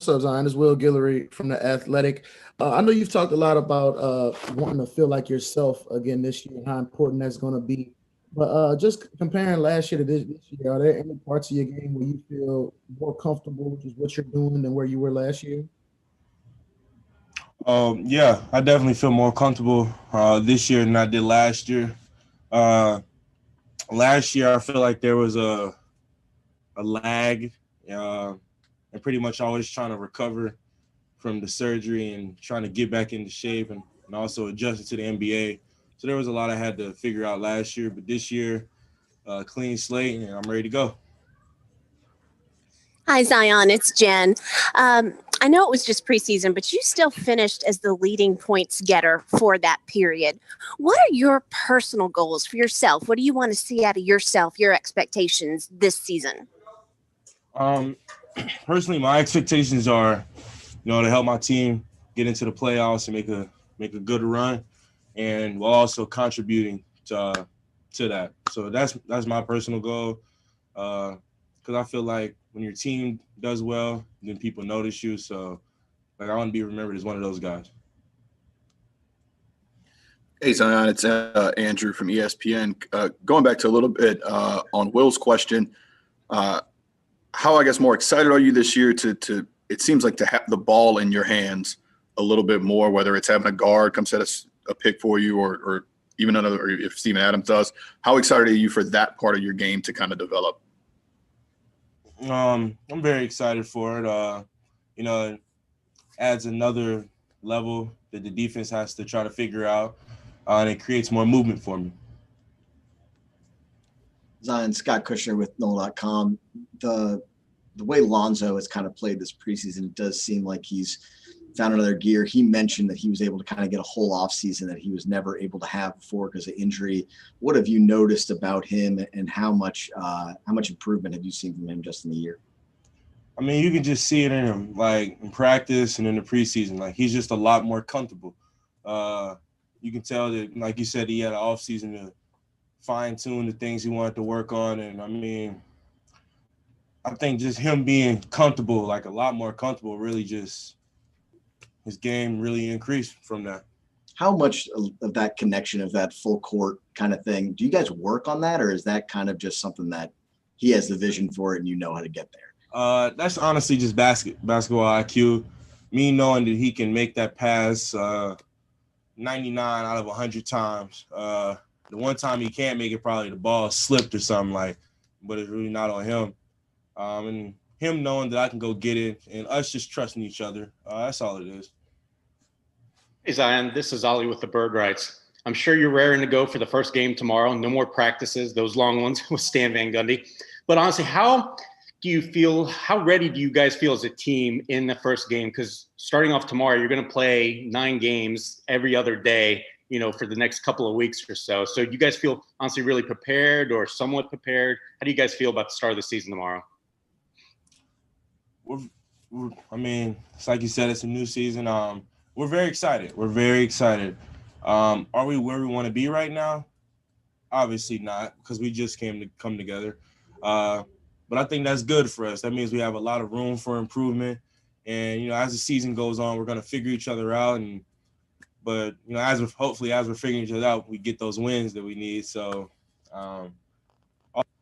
What's up, Zion? It's Will Guillory from The Athletic. I know you've talked a lot about wanting to feel like yourself again this year and how important that's going to be. But just comparing last year to this year, are there any parts of your game where you feel more comfortable with just what you're doing than where you were last year? Yeah, I definitely feel more comfortable this year than I did last year. Uh, Last year, I feel like there was a lag, uh, and pretty much always trying to recover from the surgery and trying to get back into shape and also adjusting to the NBA. So there was a lot I had to figure out last year, but this year, clean slate, and I'm ready to go. Hi, Zion. It's Jen. I know it was just preseason, but you still finished as the leading points getter for that period. What are your personal goals for yourself? What do you want to see out of yourself, your expectations this season? Um, Personally, my expectations are, to help my team get into the playoffs and make a good run, and while also contributing to that. So that's my personal goal. Because I feel like when your team does well, then people notice you. So, like, I want to be remembered as one of those guys. Hey, Zion, it's Andrew from ESPN. Going back to a little bit on Will's question, how, I guess, more excited are you this year to it seems like to have the ball in your hands a little bit more, whether it's having a guard come set a pick for you or even another, or if Steven Adams does. How excited are you for that part of your game to kind of develop? I'm very excited for it. It adds another level that the defense has to try to figure out, and it creates more movement for me. Zion, Scott Kushner with NOLA.com. The way Lonzo has kind of played this preseason, it does seem like he's found another gear. He mentioned that he was able to kind of get a whole offseason that he was never able to have before because of injury. What have you noticed about him, and how much improvement have you seen from him just in the year? I mean, you can just see it in him, like in practice and in the preseason. Like, he's just a lot more comfortable. You can tell that, like you said, he had an offseason to fine-tune the things he wanted to work on. And, I mean, I think just him being comfortable, like a lot more comfortable, really just his game really increased from that. How much of that connection, of that full court kind of thing, do you guys work on that, or is that kind of just something that he has the vision for it and you know how to get there? That's honestly just basketball IQ. Me knowing that he can make that pass 99 out of 100 times. The one time he can't make it, probably the ball slipped or something, but it's really not on him. And him knowing that I can go get it, and us just trusting each other. That's all it is. Hey, Zion, this is Ollie with the Bird Rights. I'm sure you're raring to go for the first game tomorrow. No more practices, those long ones with Stan Van Gundy. But honestly, how ready do you guys feel as a team in the first game? Because starting off tomorrow, you're going to play 9 games every other day, for the next couple of weeks or so. So do you guys feel honestly really prepared or somewhat prepared? How do you guys feel about the start of the season tomorrow? I mean, it's like you said, it's a new season. We're very excited. Are we where we want to be right now? Obviously not, because we just come together. But I think that's good for us. That means we have a lot of room for improvement. And, as the season goes on, we're going to figure each other out. But as we're figuring each other out, we get those wins that we need. So all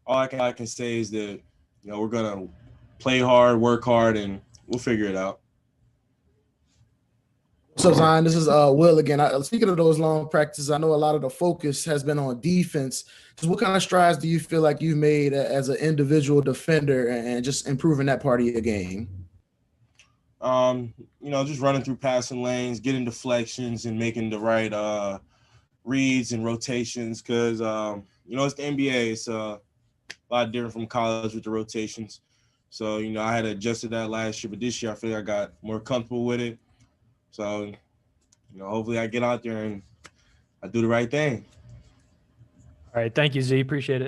I can say is that, we're going to play hard, work hard, and we'll figure it out. So, Zion, this is Will again. Speaking of those long practices, I know a lot of the focus has been on defense. Just what kind of strides do you feel like you've made as an individual defender and just improving that part of your game? Just running through passing lanes, getting deflections, and making the right reads and rotations. Because it's the NBA. It's a lot different from college with the rotations. So I had adjusted that last year, but this year I feel like I got more comfortable with it. So, hopefully I get out there and I do the right thing. All right. Thank you, Z. Appreciate it.